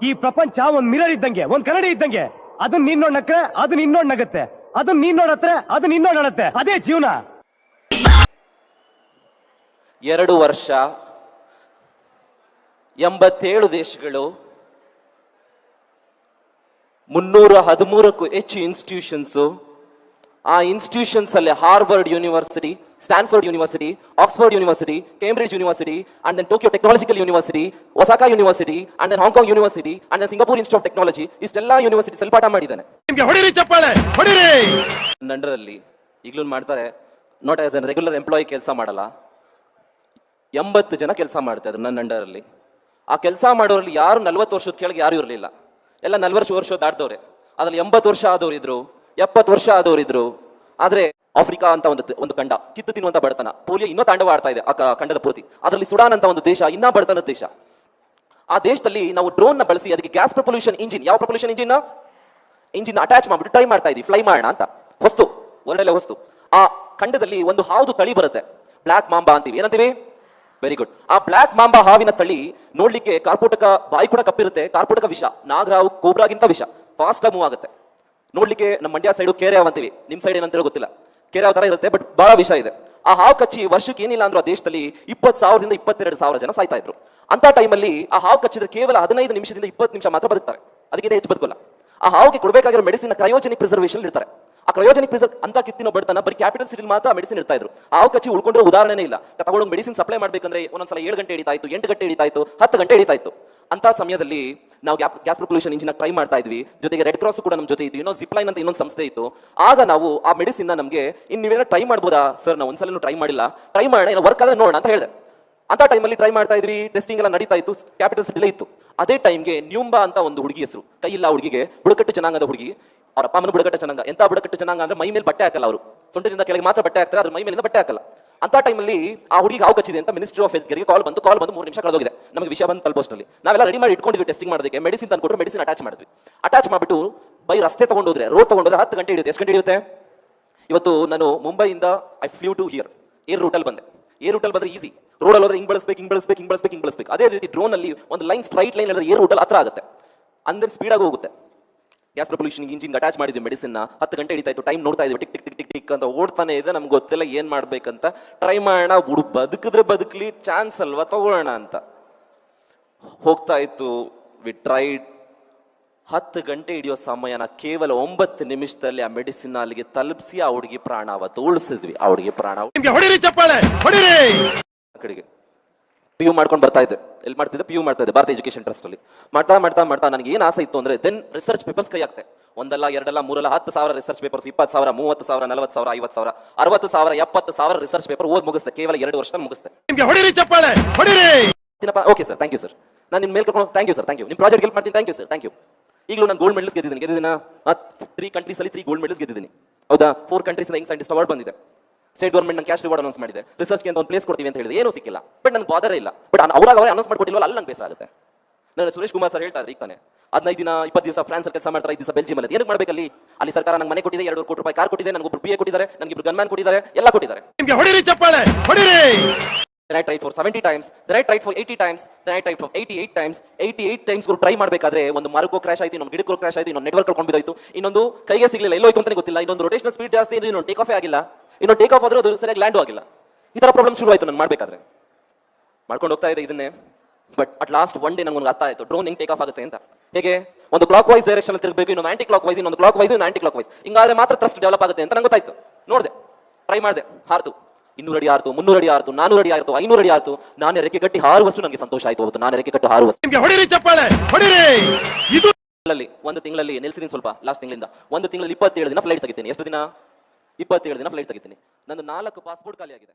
ಈ ಪ್ರಪಂಚ ಒಂದ್ ಮಿರರ್ ಇದ್ದಂಗೆ, ಒಂದ್ ಕನ್ನಡಿ ಇದ್ದಂಗೆ. ಅದನ್ನ ನೀನ್ ನೋಡ್ ನಕ್ರೆ ಅದನ್ನ ಇನ್ನೋಡ್ ನಗತ್ತೆ, ಅದನ್ನ ನೀನ್ ನೋಡತ್ರೆ ಅದನ್ನ ಇನ್ನೋಡ್ ಅಳತ್ತೆ. ಅದೇ ಜೀವನ. 2 ವರ್ಷ 87 ದೇಶಗಳು, 313ಕ್ಕೂ ಹೆಚ್ಚು ಇನ್ಸ್ಟಿಟ್ಯೂಷನ್ಸ್. ಆ ಇನ್ಸ್ಟಿಟ್ಯೂಷನ್ಸ್ ಅಲ್ಲಿ Harvard university, Stanford university, Oxford university, Cambridge university, and then Tokyo technological university, Osaka university, and then Hong Kong university, and then Singapore institute of technology, ಇಷ್ಟೆಲ್ಲ ಯೂನಿವರ್ಸಿಟಿ ಅಲ್ಲಿ ಪಾಠ ಮಾಡಿದ್ದಾನೆ. ನಂಡರಲ್ಲಿ ಈಗಲೂ ಮಾಡ್ತಾರೆ. Not as an regular employee ಕೆಲಸ ಮಾಡಲ್ಲ, 80 ಜನ ಕೆಲಸ ಮಾಡ್ತಾ ಇದ್ರು ನನ್ನ ಅಂಡರಲ್ಲಿ. ಆ ಕೆಲಸ ಮಾಡೋರಲ್ಲಿ ಯಾರು 40 ವರ್ಷದ ಕೆಳಗೆ ಯಾರು ಇರಲಿಲ್ಲ, ಎಲ್ಲ 40 ವರ್ಷ ದಾಟ್ದವ್ರೆ. ಅದ್ರಲ್ಲಿ 80 ವರ್ಷ ಆದವ್ರು ಇದ್ರು, 70 ವರ್ಷ ಆದವ್ರು ಇದ್ರು. ಆದ್ರೆ ಆಫ್ರಿಕಾ ಅಂತ ಒಂದು ಖಂಡ, ಕಿತ್ತು ತಿನ್ನುವಂತ ಬಡತನ, ಪೋಲಿಯೋ ಇನ್ನೂ ತಾಂಡವ ಆಡ್ತಾ ಇದೆ ಆ ಖಂಡದ ಪೂರ್ತಿ. ಅದರಲ್ಲಿ ಸುಡಾನ್ ಅಂತ ಒಂದು ದೇಶ, ಇನ್ನೂ ಬಡತನದ ದೇಶ. ಆ ದೇಶದಲ್ಲಿ ನಾವು ಡ್ರೋನ್ ನ ಬಳಸಿ ಅದಕ್ಕೆ ಗ್ಯಾಸ್ ಪ್ರಪಲ್ಯೂಷನ್ ಇಂಜಿನ್, ಯಾವ ಪ್ರಪಲ್ಯೂಷನ್ ಇಂಜಿನ್ ಅಟ್ಯಾಚ್ ಮಾಡ್ಬಿಟ್ಟು ಟ್ರೈ ಮಾಡ್ತಾ ಇದ್ವಿ, ಫ್ಲೈ ಮಾಡೋಣ ಅಂತ. ವಸ್ತು ಹೊರಡೆಲ್ಲ ವಸ್ತು. ಆ ಖಂಡದಲ್ಲಿ ಒಂದು ಹಾವುದು ತಳಿ ಬರುತ್ತೆ, ಬ್ಲಾಕ್ ಮಾಂಬಾ ಅಂತೀವಿ. ಏನಂತೀವಿ? Very good. ಆ ಬ್ಲಾಕ್ ಮಾಂಬಾ ಹಾವಿನ ತಳಿ ನೋಡ್ಲಿಕ್ಕೆ ಕಾರ್ಪೋಟಕ ಬಾಯಿ ಕೂಡ ಕಪ್ಪಿರುತ್ತೆ, ಕಾರ್ಪೋಟಕ ವಿಷ, ನಾಗರಾವು ಕೋಬ್ರಾಗಿಂತ ವಿಷ, ಫಾಸ್ಟ್ ಆಗಿ ಮೂವ್ ಆಗುತ್ತೆ. ನೋಡ್ಲಿಕ್ಕೆ ನಮ್ಮ ಮಂಡ್ಯ ಸೈಡು ಕೇರೆ ಅಂತೀವಿ, ನಿಮ್ ಸೈಡ್ ಏನಂತ ಗೊತ್ತಿಲ್ಲ, ಕೇರೆ ತರ ಇರುತ್ತೆ, ಬಟ್ ಬಹಳ ವಿಷ ಇದೆ. ಆ ಹಾವು ಕಚ್ಚಿ ವರ್ಷಕ್ಕೆ ಏನಿಲ್ಲ ಅಂದ್ರೂ ಆ ದೇಶದಲ್ಲಿ 20,000ದಿಂದ 22,000 ಜನ ಸಾಯ್ತಾ ಇದ್ರು. ಅಂತ ಟೈಮಲ್ಲಿ ಆ ಹಾವು ಕಚ್ಚಿದ್ರೆ ಕೇವಲ 15 ನಿಮಿಷದಿಂದ 20 ನಿಮಿಷ ಮಾತ್ರ ಬದುಕ್ತಾರೆ, ಅದಕ್ಕಿಂತ ಹೆಚ್ಚು ಬದುಕಲ್ಲ. ಆ ಹಾವಿಗೆ ಕೊಡಬೇಕಾಗಿರೋ ಮೆಡಿಸಿನ್ ಕ್ರಯೋಜೆನಿಕ್ ಪ್ರಿಸರ್ವೇಷನ್ ಇರ್ತಾರೆ. ಆ ಕ್ರಯೋಜೆನಿಕ್ ಪ್ರಿಸರ್ವ್ ಅಂತ ಕಿತ್ತಿನ ಬಡತನ ಬರೀ ಕ್ಯಾಪಿಟಲ್ ಸಿಟಿ ಮಾತ್ರ ಮೆಡಿಸಿನ್ ಇರ್ತಾ ಇದ್ರು. ಹಾವು ಕಚ್ಚಿ ಉಳ್ಕೊಂಡ್ರೆ ಉದಾಹರಣೆ ಇಲ್ಲ. ತಗೊಂಡು ಮೆಡಿಸಿನ್ ಸಪ್ಲೈ ಮಾಡ್ಬೇಕಂದ್ರೆ ಒಂದೊಂದ್ಸಲ 7 ಗಂಟೆ ಹಿಡಿತಾ ಇತ್ತು, 8 ಗಂಟೆ ಹಿಡಿತಾ ಇತ್ತು, 10 ಗಂಟೆ ಹಿಡಿತಾ ಇತ್ತು. ಅಂತ ಸಮಯದಲ್ಲಿ ನಾವು ಗ್ಯಾಸ್ ಪ್ರಪಲ್ಯೂಷನ್ ಇಂಜಿನ್ ಟ್ರೈ ಮಾಡ್ತಾ ಇದ್ವಿ. ಜೊತೆಗೆ ರೆಡ್ ಕ್ರಾಸ್ ಕೂಡ ನಮ್ಮ ಜೊತೆ ಇತ್ತು, ಇನ್ನೊಂದು ಜಿಪ್ ಲೈನ್ ಅಂತ ಇನ್ನೊಂದು ಸಂಸ್ಥೆ ಇತ್ತು. ಆಗ ನಾವು ಆ ಮೆಡಿಸಿನ್ ನಮಗೆ ನೀವೇನೋ ಟ್ರೈ ಮಾಡ್ಬೋದಾ ಸರ್? ನಾವು ಒಂದ್ಸಲ ಟ್ರೈ ಮಾಡಿಲ್ಲ, ಟ್ರೈ ಮಾಡೋಣ, ಏನೋ ವರ್ಕ್ ಆದ್ರೆ ನೋಡೋಣ ಅಂತ ಹೇಳಿದೆ. ಅಂತ ಟೈಮಲ್ಲಿ ಟ್ರೈ ಮಾಡ್ತಾ ಇದ್ವಿ, ಟೆಸ್ಟಿಂಗ್ ಎಲ್ಲ ನಡೀತಾ ಇತ್ತು, ಕ್ಯಾಪಿಟಲ್ ಸಿಟಿಲೇ ಇತ್ತು. ಅದೇ ಟೈಮ್ಗೆ ನ್ಯೂಂಬಾ ಅಂತ ಒಂದು ಹುಡುಗಿ ಹೆಸರು, ಕೈ ಇಲ್ಲ ಹುಡುಗಿಗೆ, ಬುಡಕಟ್ಟು ಜನಾಂಗದ ಹುಡುಗಿ. ಅವ್ರ ಅಪ್ಪ ಅಮ್ಮನ ಬುಡಕಟ್ಟು ಜನಾಂಗ. ಎಂತ ಬುಡಕಟ್ಟು ಜನಾಂಗ ಅಂದ್ರೆ ಮೈ ಮೇಲೆ ಬಟ್ಟೆ ಹಾಕಲ್ಲ, ಅವರು ಸೊಂಟದಿಂದ ಕೆಳಗೆ ಮಾತ್ರ ಬಟ್ಟೆ ಹಾಕ್ತಾರೆ, ಅದ್ರ ಮೈ ಮೇಲಿಂದ ಬಟ್ಟೆ ಹಾಕಲ್ಲ. ಅಂತ ಟೈಮಲ್ಲಿ ಆ ಹುಡುಗಿ ಹಾವು ಕಚ್ಚಿದೆ ಅಂತ ಮಿನಿಸ್ಟ್ರಿ ಆಫ್ ಹೆಲ್ತ್ ಕಾಲ್ ಬಂದು 3 ನಿಮಿಷ ಕಳೆದೋಗಿದೆ. ನಮಗೆ ವಿಷಯ ಬಂದು ತಲುಪೋಷ್ಟಲ್ಲಿ ನಾವೆಲ್ಲ ರೆಡಿ ಮಾಡಿ ಇಟ್ಕೊಂಡಿದ್ವಿ ಟೆಸ್ಟಿಂಗ್ ಮಾಡೋದಕ್ಕೆ. ಮೆಡಿಸಿನ್ ತಂದು ಕೊಟ್ಟರು, ಮೆಡಿಸಿನ್ ಅಟ್ಯಾಚ್ ಮಾಡಿದ್ವಿ. ಅಟ್ಯಾಚ್ ಮಾಡಿಬಿಟ್ಟು ಬೈ ರಸ್ತೆ ತಗೊಂಡೋದ್ರೆ, ರೋಡ್ ತಗೊಂಡೋದ್ರೆ 10 ಗಂಟೆ ಹಿಡಿಯುತ್ತೆ. ಎಷ್ಟು ಗಂಟೆ ಹಿಡಿಯುತ್ತೆ? ಇವತ್ತು ನಾನು ಮುಂಬೈಯಿಂದ I flew to here, air ರೂಟಲ್ಲಿ ಬಂದೆ. ಏರ್ ರೂಟಲ್ಲಿ ಬಂದ್ರೆ ಈಸಿ, ರೋಡಲ್ಲಿ ಹೋದ್ರೆ ಹಿಂಗ್ ಬಳಸ್ಬೇಕು. ಅದೇ ರೀತಿ ಡ್ರೋನ್ ಅಲ್ಲಿ ಒಂದು ಲೈನ್, ಸ್ಟ್ರೈಟ್ ಲೈನ್ ಅಂದ್ರೆ ಏರ್ ರೂಟಲ್ಲಿ ಹತ್ರ ಆಗುತ್ತೆ, ಅಂದ್ರೆ ಸ್ಪೀಡ್ ಆಗಿ ಹೋಗುತ್ತೆ. ಗ್ಯಾಸ್ ಪ್ರಪಲ್ಯೂಷನ್ ಇಂಜಿನ್ ಅಟ್ಯಾಚ್ ಮಾಡಿದ್ವಿ ಮೆಡಿಸಿನ್. 10 ಗಂಟೆ ಹಿಡಿತಾ ಇತ್ತು. ಟೈಮ್ ನೋಡ್ತಾ ಇದ್ವಿ, tick tick tick tick tick ಅಂತ ಓಡ್ತಾನೆ ಇದೆ. ನಮ್ಗೆ ಗೊತ್ತಿಲ್ಲ ಏನ್ ಮಾಡ್ಬೇಕಂತ. ಟ್ರೈ ಮಾಡೋಣ, ಬದುಕಿದ್ರೆ ಬದುಕಲಿ, ಚಾನ್ಸ್ ಅಲ್ವಾ, ತಗೊಳ್ಳೋಣ ಅಂತ ಹೋಗ್ತಾ ಇತ್ತು. We tried. 10 ಗಂಟೆ ಹಿಡಿಯೋ ಸಮಯನ ಕೇವಲ 9 ನಿಮಿಷದಲ್ಲಿ ಆ ಮೆಡಿಸಿನ್ ಅಲ್ಲಿಗೆ ತಲುಪಿಸಿ ಆ ಹುಡುಗಿ ಪ್ರಾಣ ಅವತ್ತು ಉಳಿಸಿದ್ವಿ. ಆ ಹುಡುಗಿ ಪ್ರಾಣ ಕಡೆಗೆ PU ಮಾಡ್ಕೊಂಡು ಬರ್ತಾ ಇದ್ದೆ. ಎಲ್ಲಿ ಮಾಡ್ತಿದ್ದೆ? PU ಮಾಡ್ತಾ ಇದ್ದೆ, ಭಾರತ ಎಜುಕೇಶನ್ ಟ್ರಸ್ಟ್ ಅಲ್ಲಿ. ಮಾಡ್ತಾ ನನಗೆ ಏನ್ ಆಸೆ ಇತ್ತು ಅಂದ್ರೆ, ದೆನ್ ರಿಸರ್ಚ್ ಪೇಪರ್ಸ್ ಕೈ ಹಾಕ್ತೆ. 1 ಅಲ್ಲ 2 ಅಲ್ಲ 3 ಅಲ್ಲ 10,000 ರಿಸರ್ಚ್ ಪೇಪರ್ಸ್, 20,000, 30,000, 40,000, 50,000, 60,000, 70,000 ರಿಸರ್ಚ್ ಪೇಪರ್ ಓದ್ ಮುಗಿಸ್ತೆ. ಕೇವಲ 2 ವರ್ಷದಲ್ಲಿ ಮುಗಿಸ್ತೆ. Okay sir, thank you sir. ನಾನು ನಿಮ್ಮ ಮೇಲೆ ಕರ್ಕೊಂಡು, thank you sir, thank you. ನಿಮ್ಮ ಪ್ರಾಜೆಕ್ಟ್ ಹೆಲ್ಪ್ ಮಾಡ್ತೀನಿ, thank you sir, thank you. ಈಗಲೂ ನಾನು ಗೋಲ್ಡ್ ಮೆಡಲ್ಸ್ ಗೆದ್ದಿದ್ದೀನಿ. 3 ಕಂಟ್ರೀಸ್ ಅಲ್ಲಿ 3 ಗೋಲ್ಡ್ ಮೆಡಲ್ಸ್ ಗೆದ್ದಿದ್ದೀನಿ. ಹೌದಾ? 4 ಕಂಟ್ರೀಸ್ ಯಂಗ್ ಸೈಂಟಿಸ್ಟ್ ಅವಾರ್ಡ್ ಬಂದಿದೆ. ಸ್ಟೇಟ್ ಗೌರ್ಮೆಂಟ್ ನಾನು ಕ್ಯಾಶ್ ರಿವಾರ್ಡ್ ಅನೌನ್ಸ್ ಮಾಡಿದೆ. ರಿಸರ್ಚ್ಗೆ ಅಂತ ಒಂದು ಪ್ಲೇಸ್ ಕೊಡ್ತೀವಿ ಅಂತ ಹೇಳಿದೆ, ಏನೂ ಸಿಕ್ಕಿಲ್ಲ. ಬಟ್ ನನಗೆ ಬಾದರೇ ಇಲ್ಲ. ಬಟ್ ಅವರೇ ಅನೌನ್ಸ್ ಮಾಡ್ಕೊಟ್ಟಿಲ್ವಲ್ಲ, ಅಲ್ಲಿ ನಂಗೆ ಬೇಸರ ಆಗುತ್ತೆ. ನಾನು ಸುರೇಶ್ ಕುಮಾರ್ ಸರ್ ಹೇಳ್ತಾ ಇದ್ರಿ, ಈಗ ತಾನೆ 15 ದಿನ 20 ದಿವಸ ಫ್ರಾನ್ಸ್ ಅಲ್ಲಿ ಕೆಲಸ ಮಾಡ್ತಾರೆ, 5 ದಿವಸ ಬೆಲ್ಜಿಯಂ ಅಲ್ಲಿ. ಏನಕ್ಕೆ ಮಾಡ್ಬೇಕಲ್ಲಿ? ಅಲ್ಲಿ ಸರ್ಕಾರ ನಂಗೆ ಮನೆ ಕೊಟ್ಟಿದೆ, 2 ಕೋಟಿ ರೂಪಾಯಿ ಕಾರ್ ಕೊಟ್ಟಿದೆ, ನನಗೆ ಒಬ್ರು PA ಕೊಟ್ಟಿದ್ದಾರೆ, ನನಗೆ ಇಬ್ರು ಗನ್ಮ್ಯಾನ್ ಕೊಟ್ಟಿದ್ದಾರೆ, ಎಲ್ಲ ಕೊಟ್ಟಿದ್ದಾರೆ. Then I tried for 70 times, then I tried for 80 times, then I tried for 88 times. 88 times try ಮಾಡಬೇಕಾದ್ರೆ ಒಂದು ಮರಕ್ಕೋ ಕ್ರಾಶ್ ಆಯ್ತು, ಇನ್ನೊಂದು ಗಿಡಕ್ಕೋ ಕ್ರಾಶ್ ಆಯ್ತು, ಇನ್ನೊಂದು ನೆಟ್ವರ್ಕ್ ಕಳ್ಕೊಂಡು ಬಿದ್ದೋಯ್ತು, ಇನ್ನೊಂದು ಕೈಗೆ ಸಿಗಲಿಲ್ಲ, ಎಲ್ಲೋಯ್ತು ಅಂತಾನೆ ಗೊತ್ತಿಲ್ಲ, ಇನ್ನೊಂದು ರೋಟೇಷನಲ್ ಸ್ಪೀಡ್ ಜಾಸ್ತಿ ಇದೆ, ಇನ್ನೊಂದು ಟೇಕ್ ಆಫೇ ಆಗಿಲ್ಲ, ಇನ್ನೊಂದು ಟೇಕ್ ಆಫ್ ಆದ್ರೂ ಅದು ಸರಿಯಾಗಿ ಲ್ಯಾಂಡ್ ಆಗಿಲ್ಲ. ಈ ತರ ಪ್ರಾಬ್ಲಮ್ ಶುರು ಆಯ್ತು ನಾನು ಮಾಡಬೇಕಾದ್ರೆ. ಮಾಡ್ಕೊಂಡು ಹೋಗ್ತಾ ಇದೆ ಇದನ್ನೇ. But at last one day ನನಗೆ ಅರ್ಥ ಆಯ್ತು ಡ್ರೋನ್ ಹೆಂಗ್ ಟೇಕ್ ಆಫ್ ಆಗುತ್ತೆ ಅಂತ. ಹೇಗೆ? ಒಂದು ಕ್ಲಾಕ್ ವೈಸ್ ಡೈರೆಕ್ಷನ್ ಅಲ್ಲಿ ತಿರುಗಬೇಕು, ಇನ್ನೊಂದು ಆಂಟಿ ಕ್ಲಾಕ್ ವೈಸ್, ಇನ್ನೊಂದು ಕ್ಲಾಕ್ ವೈಸ್, ಇನ್ನೊಂದು ಆಂಟಿ ಕ್ಲಾಕ್ ವೈಸ್. ಹಿಂಗಾದ್ರೆ ಮಾತ್ರ ಥ್ರಸ್ಟ್ ಡೆವಲಪ್ ಆಗುತ್ತೆ ಅಂತ ನಂಗೆ ಗೊತ್ತಾಯ್ತು. ನೋಡಿದೆ, ಟ್ರೈ ಮಾಡಿದೆ, ಹಾರ್ತು. 200 ಅಡಿ ಆರ್ತು, 300 ಅಡಿ ಆರ್ತು, 400 ಅಡಿ ಆರ್ತು, 500 ಅಡಿ ಆರ್ತು. ನಾನೇ ರೆಕ್ಕೆ ಕಟ್ಟಿ ಹಾರುವಷ್ಟು ನನಗೆ ಸಂತೋಷ ಆಯ್ತು ಅವತ್ತು. ನಾನೇ ರೆಕ್ಕೆ ಕಟ್ಟಿ ಹಾರುವಷ್ಟು. ಒಂದು ತಿಂಗಳಲ್ಲಿ ನಿಲ್ಸಿದೀನಿ ಸ್ವಲ್ಪ, ಲಾಸ್ಟ್ ತಿಂಗಳಿಂದ. 1 ತಿಂಗಳಲ್ಲಿ 27 ದಿನ ಫ್ಲೈಟ್ ತೆಗಿತೀನಿ. ಎಷ್ಟು ದಿನ? 27 ದಿನ ಫ್ಲೈಟ್ ತೆಗಿತೀನಿ. ನಂದು 4 ಪಾಸ್ಪೋರ್ಟ್ ಖಾಲಿ ಆಗಿದೆ.